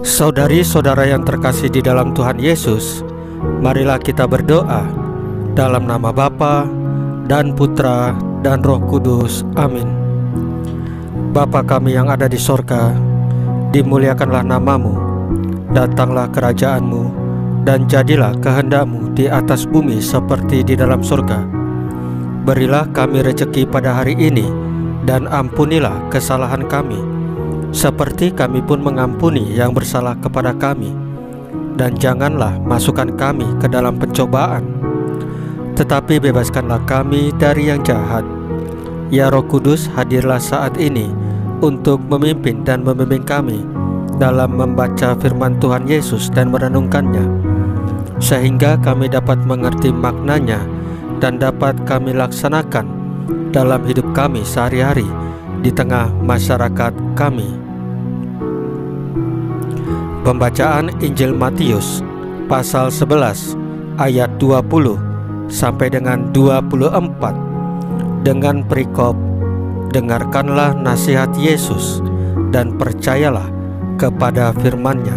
Saudari-saudara yang terkasih di dalam Tuhan Yesus, marilah kita berdoa dalam nama Bapa dan Putra dan Roh Kudus. Amin. Bapa kami yang ada di sorga, dimuliakanlah namamu, datanglah kerajaan-Mu, dan jadilah kehendak-Mu di atas bumi seperti di dalam sorga. Berilah kami rezeki pada hari ini, dan ampunilah kesalahan kami, seperti kami pun mengampuni yang bersalah kepada kami. Dan janganlah masukkan kami ke dalam pencobaan, tetapi bebaskanlah kami dari yang jahat. Ya Roh Kudus, hadirlah saat ini untuk memimpin dan membimbing kami dalam membaca firman Tuhan Yesus dan merenungkannya, sehingga kami dapat mengerti maknanya dan dapat kami laksanakan dalam hidup kami sehari-hari di tengah masyarakat kami. Pembacaan Injil Matius pasal 11 ayat 20 sampai dengan 24 dengan perikop, dengarkanlah nasihat Yesus dan percayalah kepada firman-Nya.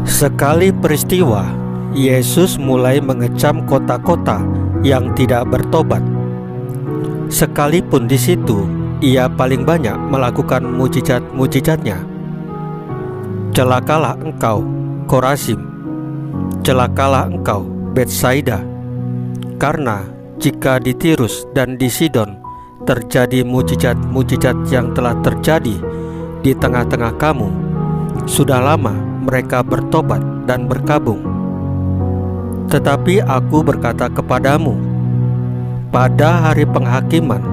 Sekali peristiwa, Yesus mulai mengecam kota-kota yang tidak bertobat. Sekalipun di situ Ia paling banyak melakukan mujizat-mujizatnya. Celakalah engkau, Korazim! Celakalah engkau, Betsaida! Karena jika di Tirus dan di Sidon terjadi mujizat-mujizat yang telah terjadi di tengah-tengah kamu, sudah lama mereka bertobat dan berkabung. Tetapi aku berkata kepadamu, pada hari penghakiman,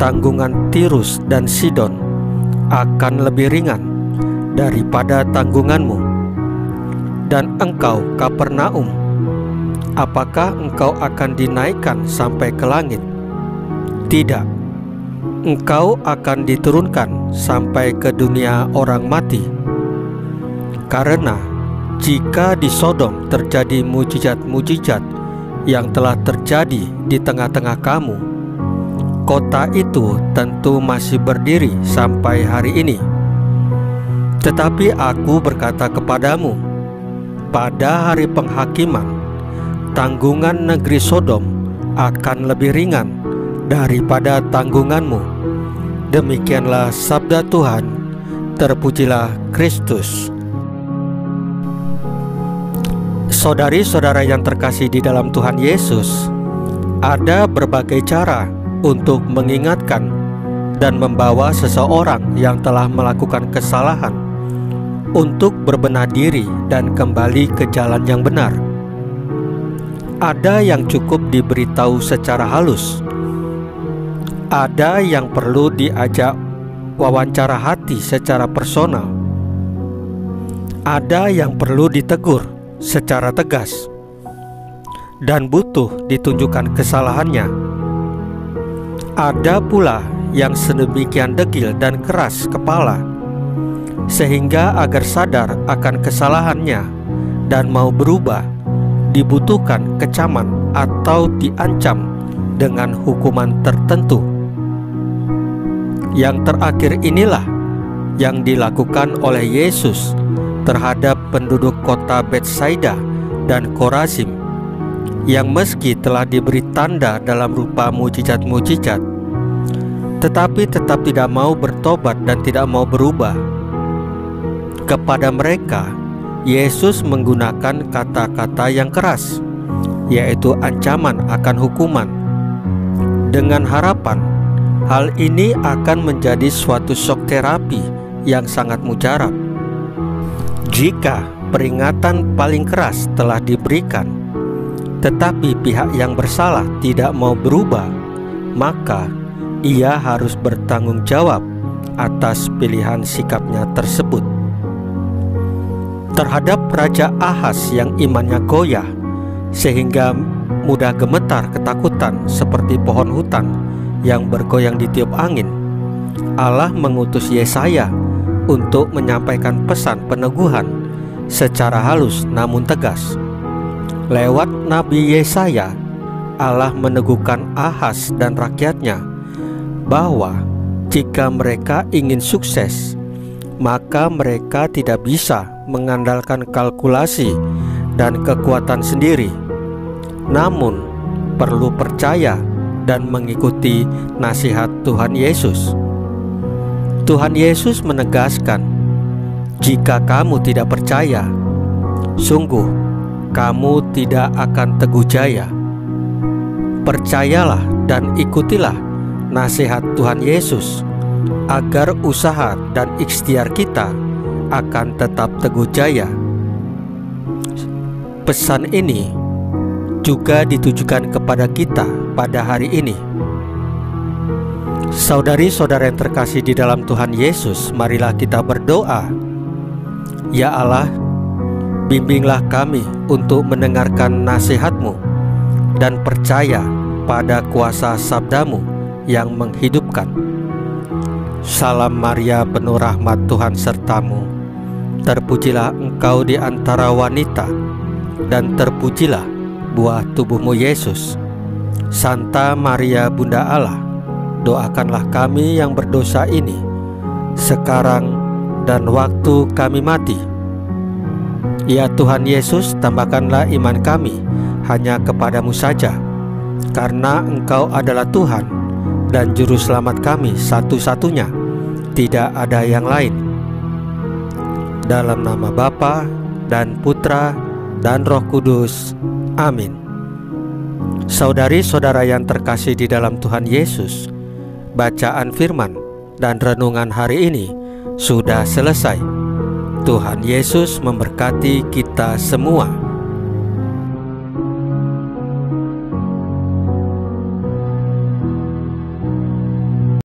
tanggungan Tirus dan Sidon akan lebih ringan daripada tanggunganmu. Dan engkau, Kapernaum, apakah engkau akan dinaikkan sampai ke langit? Tidak, engkau akan diturunkan sampai ke dunia orang mati. Karena jika di Sodom terjadi mujizat-mujizat yang telah terjadi di tengah-tengah kamu, kota itu tentu masih berdiri sampai hari ini. Tetapi aku berkata kepadamu, pada hari penghakiman, tanggungan negeri Sodom akan lebih ringan daripada tanggunganmu. Demikianlah sabda Tuhan. Terpujilah Kristus. Saudari-saudara yang terkasih di dalam Tuhan Yesus, ada berbagai cara untuk mengingatkan dan membawa seseorang yang telah melakukan kesalahan untuk berbenah diri dan kembali ke jalan yang benar. Ada yang cukup diberitahu secara halus, ada yang perlu diajak wawancara hati secara personal, ada yang perlu ditegur secara tegas dan butuh ditunjukkan kesalahannya. Ada pula yang sedemikian degil dan keras kepala sehingga agar sadar akan kesalahannya dan mau berubah dibutuhkan kecaman atau diancam dengan hukuman tertentu. Yang terakhir inilah yang dilakukan oleh Yesus terhadap penduduk kota Betsaida dan Korazim, yang meski telah diberi tanda dalam rupa mujizat-mujizat, tetapi tetap tidak mau bertobat dan tidak mau berubah. Kepada mereka, Yesus menggunakan kata-kata yang keras, yaitu ancaman akan hukuman, dengan harapan hal ini akan menjadi suatu shock terapi yang sangat mujarab. Jika peringatan paling keras telah diberikan, tetapi pihak yang bersalah tidak mau berubah, maka ia harus bertanggung jawab atas pilihan sikapnya tersebut. Terhadap Raja Ahaz yang imannya goyah sehingga mudah gemetar ketakutan seperti pohon hutan yang bergoyang ditiup angin, Allah mengutus Yesaya untuk menyampaikan pesan peneguhan secara halus namun tegas. Lewat Nabi Yesaya, Allah meneguhkan Ahaz dan rakyatnya bahwa jika mereka ingin sukses, maka mereka tidak bisa mengandalkan kalkulasi dan kekuatan sendiri, namun perlu percaya dan mengikuti nasihat Tuhan Yesus. Tuhan Yesus menegaskan, "Jika kamu tidak percaya, sungguh kamu tidak akan teguh jaya." Percayalah dan ikutilah nasihat Tuhan Yesus agar usaha dan ikhtiar kita akan tetap teguh jaya. Pesan ini juga ditujukan kepada kita pada hari ini. Saudari-saudara yang terkasih di dalam Tuhan Yesus, marilah kita berdoa. Ya Allah, bimbinglah kami untuk mendengarkan nasihat-Mu dan percaya pada kuasa sabda-Mu yang menghidupkan. Salam Maria, penuh rahmat, Tuhan sertamu. Terpujilah engkau di antara wanita, dan terpujilah buah tubuhmu Yesus. Santa Maria Bunda Allah, doakanlah kami yang berdosa ini, sekarang dan waktu kami mati. Ya Tuhan Yesus, tambahkanlah iman kami hanya kepadamu saja, karena Engkau adalah Tuhan dan Juru Selamat kami satu-satunya, tidak ada yang lain. Dalam nama Bapa dan Putra dan Roh Kudus. Amin. Saudari-saudara yang terkasih di dalam Tuhan Yesus, bacaan firman dan renungan hari ini sudah selesai. Tuhan Yesus memberkati kita semua.